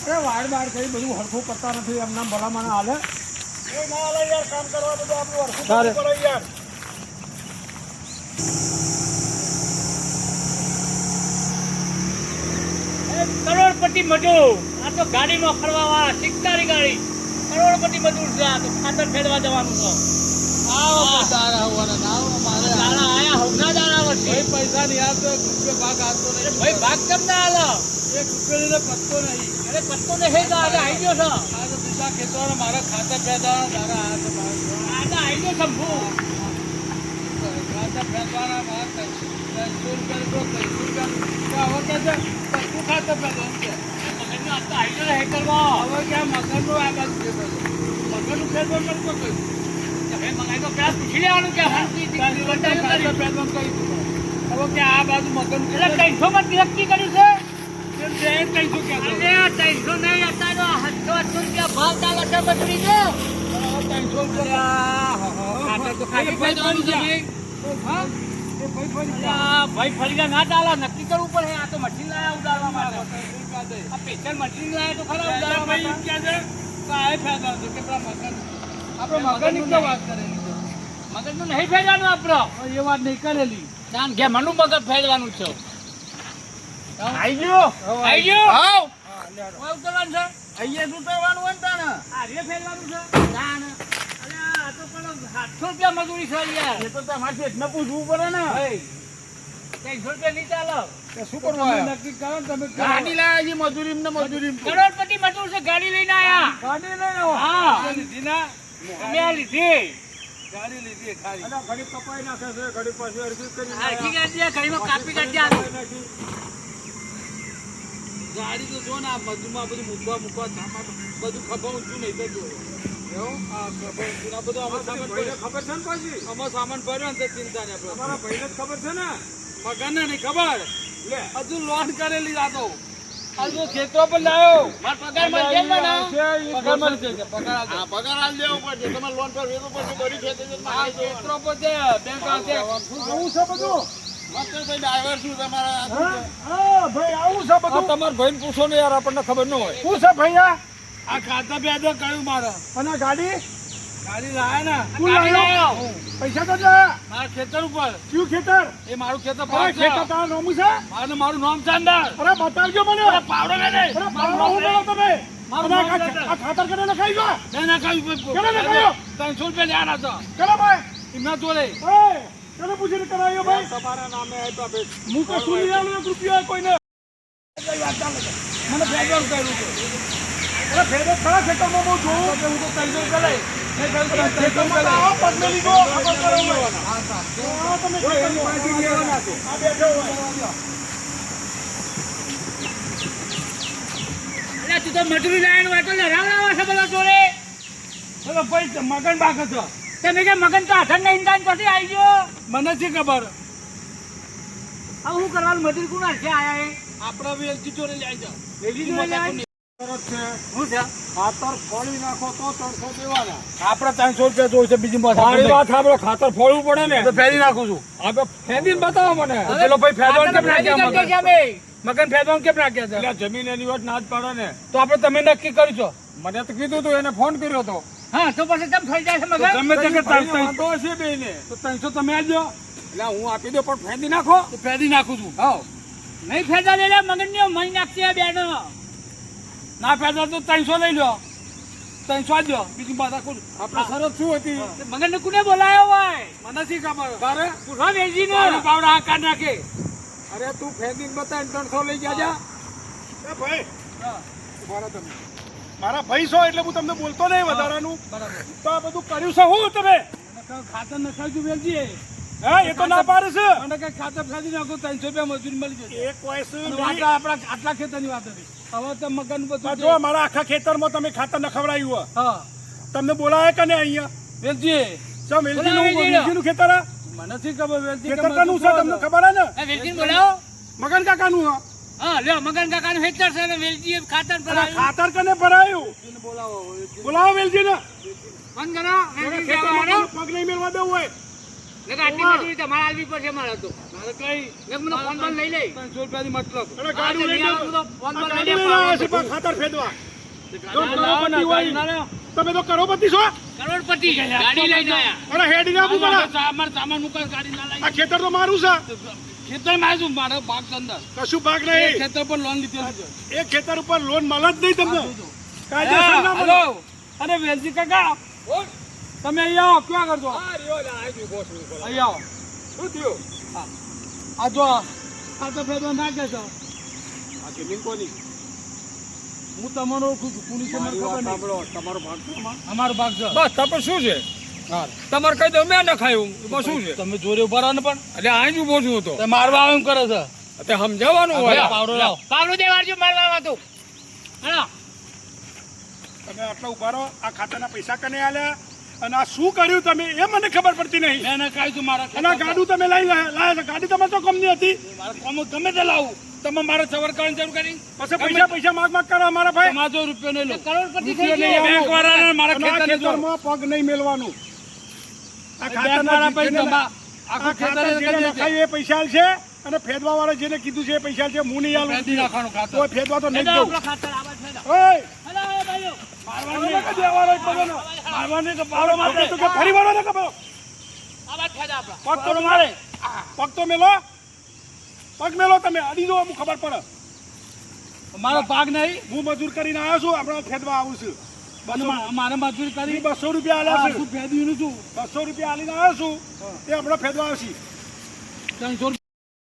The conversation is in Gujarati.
અરે વાડ બાડ કરી બધું હરખું કરતા નથી એમના ભલામણ હાલે એ ના હાલે યાર કામ કરવા બધું આપણું હરખું કરવું પડે યાર કરોડપતિ મજૂર આ તો ગાડીમાં ફરવા વાળા શિક્ષારી ગાડી કરોડપતિ મજૂર છે આ તો ખાતર ફેરવા જવાનું છે આવો દાડા હોવાના નાવ મારે દાડા આયા હોના દાડા વર્ષે ભાઈ પૈસા નહીં આપતો રૂપિયો ભાગ આપતો નહીં ભાઈ ભાગ કેમ ના આલો એક રૂપિયો ને પત્તો નહીં અરે પત્તો નહીં દાડા આવી ગયો છે આ તો બીજા ખેતરો મારા ખાતર ફેરવા દાડા આ તો આવી ગયો શંભુ ખાતર ફેરવાના ભાગ ભાઈ ફરીને ના ચાલે નક્કી કરવું પડે આ તો મશીન લાયા ઉડાડવા માટે આ પેશર મશીન લાયા તો ખરા ઉડાડવા માટે ક્યાં છે કાય ફાયદો છે કે પેલા મગન આપણો મગનની તો વાત કરેલી છે મગનનું નહીં ફેરવાનું આપણો એ વાત નહીં કરેલી દાન કે મનું મગજ ફેરવાનું છે આઈ ગયો હાવ હા ઉતરવાનું છે અહીંયા ઉતરવાનું હોય ને તાને આ રે ફેરવાનું છે દાન તો પણ 700 રૂપિયા મજૂરી છે યાર એ તો તમારે એટલા પૂછવું પડે ને ભાઈ 300 રૂપિયા નહીં ચાલો શું કરવા નક્કી કરો તમે ગાડી લાયા છે મજૂરી ને મજૂરી કરોડપતિ મજૂર છે ગાડી લઈને આયા ગાડી લઈને હા લીધી ના અમે લીધી ગાડી લીધી ખાલી અને ઘડી કપાઈ નાખે છે ઘડી પાછી અરજી કરી આખી ગાડી ઘડીમાં કાપી કાઢી આલો ગાડી તો જો ને આ મજૂરમાં બધું મૂકવા બધું ખબર ઊંચું નહીં તો જો સામાન ભર્યો ને ચિંતા ને અમારા ભાઈને ખબર છે ને મગન નહીં ખબર હજુ લોન કરેલી રાતો હજુ ખેતરો પર લાવ્યો પગાર મળી પગાર આલ દેવો પડશે તમારે લોન પર વેચવું પડશે બધી ખેતરો પર છે બેંક છે આવું છે બધું ડ્રાઈવર શું તમારા ભાઈ આવું છે બધું તમારા ભાઈને પૂછો ને યાર આપણને ખબર ન હોય શું છે ભૈયા આ ખાતા પેદા કર્યું મારા અને ગાડી લાયા ને તું લાયો પૈસા તો મારા ખેતર ઉપર કયું ખેતર એ મારું ખેતર ખેતર તારું નામ છે મારું નામ ચાંદર અરે બતાવજો મને અરે પાવડો ને અરે પાવડો હું બોલો તમે મારું આ ખાતર કરે લખાઈ ગયો ના ખાઈ કેને લખાયો 300 રૂપિયા લેવાના તો કેને ભાઈ ઇમના જોડે કેને પૂછીને કરાયો ભાઈ તમારા નામે આપ્યા ભાઈ હું તો સુની આલો રૂપિયા કોઈને વાત ચાલે મને બેકગ્રાઉન્ડ કર્યું છે અરે ફેરો ખરા ખેતરમાં બહુ જોઉં કે હું તો 300 રૂપિયા લઈ ખેતરમાં આવો પગને લીધો ખબર કરાવવાનો હા તમે ખેતરની પાછી લેવાના છે આ બેઠો હોય અરે તું તો મજૂરી લાઈન હોય તો લડાવવા છે બધા જોડે બોલો ભાઈ મગન બાક હતો તમે કે મગન તો હાથન નહીં દાન પછી આવી ગયો મને શી ખબર આ હું કરવાનું મજૂરી કોણ છે આયા એ આપણા વેલજી જોડે લઈ જાવ વેલજી જોડે લઈ ખાતર ફોડી નાખો તો 300 દેવાના આપણે 300 રૂપિયા જોઈશે બીજી મારી વાત સાંભળો ખાતર ફોડવું પડે ને તો ફેરી નાખું છું આપણે ફેરીને બતાવો મને પેલો ભાઈ ફેરવાનું કેમ નાખ્યા મગન ફેરવાનું કેમ નાખ્યા છે એટલે જમીન એની વાત ના જ પડે ને તો આપણે તમે નક્કી કરજો મને તો કીધું તું એને ફોન કર્યો તો હા તો પછી કેમ થઈ જાય છે મગન ગમે તે કે 300 છે બેને તો 300 તમે આપજો એટલે હું આપી દો પણ ફેરી નાખો તો ફેરી નાખું છું હા નહીં ફેરવા દે મગન ને મહી નાખશે બેનો ના ફેરવા તો 300 લઈ લો 300 આપજો બીજું બાધા કોણ આપણે શરત શું હતી મગન ને કોને બોલાયો હોય મને શી ખબર તારે પૂછો વેજી ને પાવડા આ કાઢ નાખે અરે તું ફેરવીને બતા 300 લઈ જાજા એ ભાઈ હા મારા તમે મારા ભાઈ છો એટલે હું તમને બોલતો નહીં વધારાનું બરાબર તો આ બધું કર્યું છે હું તમે ખાતર નખાવજો વેજી હા એ તો ના પાડે છે અને કઈ ખાતર ફેરી નાખો 300 રૂપિયા મજૂરી મળી જશે એક વયસ આપણા આટલા ખેતરની વાત હતી હવે તો મગન બધું જો મારા આખા ખેતરમાં તમે ખાતર નખવડાયું હોય હા તમને બોલાય કે ને અહીંયા વેલજી ચમ વેલજીનું ખેતર મને શી ખબર વેલજી ખેતર કાનું છે તમને ખબર હે ને વેલજી બોલાવો મગન કાકાનું હા લ્યો મગન કાકાનું ખેતર છે ને વેલજી ખાતર ભરાયું ખાતર કને ભરાયું બોલાવો વેલજી ને ફોન કરો વેલજી પગ નહીં મેળવા દઉં હોય આટલી મજૂરી તમારે આલવી પડશે મારે તો મારે કઈ મને ફોન પર લઈ લે 300 રૂપિયાની મતલબ અને ગાડી લઈ નહીં આવું તો ફોન પર લઈ લે ખાતર ફેદવા લાવો ને, ગાડી ના લો. તમે તો કરોડપતિ છો કરોડપતિ ગાડી લઈને આયા અને હેડી ના આપું પડે અમારે સામાન મુકાય ગાડી ના આ ખેતર તો મારું છે ખેતર માં છું મારે ભાગ છે અંદર કશું ભાગ નહીં ખેતર પર લોન લીધેલી છે એ ખેતર ઉપર લોન મળે જ નહીં તમને કાયદેસર ના મળે. હેલો અરે વેલજી કાકા તમે અહીંયા આવો ક્યાં કરજો અહીંયા આવો શું થયું આ જો આ તો ફેરવા નાખે છે આ જમીન કોની હું તમારો ઓળખું છું પોલીસ મને ખબર નહીં તમારો ભાગ છે આમાં? અમારો ભાગ છે બસ તમે શું છે હા તમારે કઈ દો મેં ન ખાયું એમાં શું છે તમે જોડે ઉભા રહો ને પણ એટલે અહીં જ ઉભો છું તો તે મારવા આવે એમ કરે છે તે સમજાવવાનું હોય પાવડો લાવો પાવડું દેવાડજો મારવા તું હા તમે આટલા ઉભા રહો આ ખાતાના પૈસા કને આલ્યા અને આ શું કર્યું તમે એ મને ખબર પડતી નહીં મેં એને કાઢ્યું તું મારા અને આ ગાડું તમે લઈ લાયા છો ગાડી તમારે તો કમની હતી મારા કોમ ગમે તે લાવું તમે મારે સવાર કરવાની જરૂર કરી પછી પૈસા માગ કરો અમારા ભાઈ તમારો રૂપિયો નહીં લો કરોડપતિ થઈ રૂપિયો નહીં ગયો બેંક વાળાને મારા અને આ ખેતરને જો ખેતરમાં પગ નહીં મેલવાનું આ બેંક ખાતાના વાળા પૈસા જેને- આખું આ ખાતર ખેતર જેને નખાયું એ પૈસા આલશે અને ફેદવા વાળા જેને કીધું છે એ પૈસા આલશે હું નહીં આલું ફેંદી નાખવાનું ખાતર કોઈ ફેદવા તો નહીં હેડો, દઉં આપણો ખાતર આવાજ ફેડા. ઓય હેડો, હવે ભાઈઓ. મારવાની કે દેવાનો એક બધાનો. મારવાની કે પાવડો મારે તો કે ફરી વાળો ને કપો આવાજ ફેડા આપણા. પગ તો મારે પગ તો મેલો પગ મેલો તમે અડી દો અમુક ખબર પડે મારો ભાગ નહીં હું મજૂર કરીને આવ્યો છું આપણે ફેદવા આવું છું અને મારે મજૂરી કરી 200 રૂપિયા આલ્યા શું છે ફેંદ્યું છું 200 રૂપિયા આલીને આવ્યો છું તે આપણે ફેદવા આવશે 300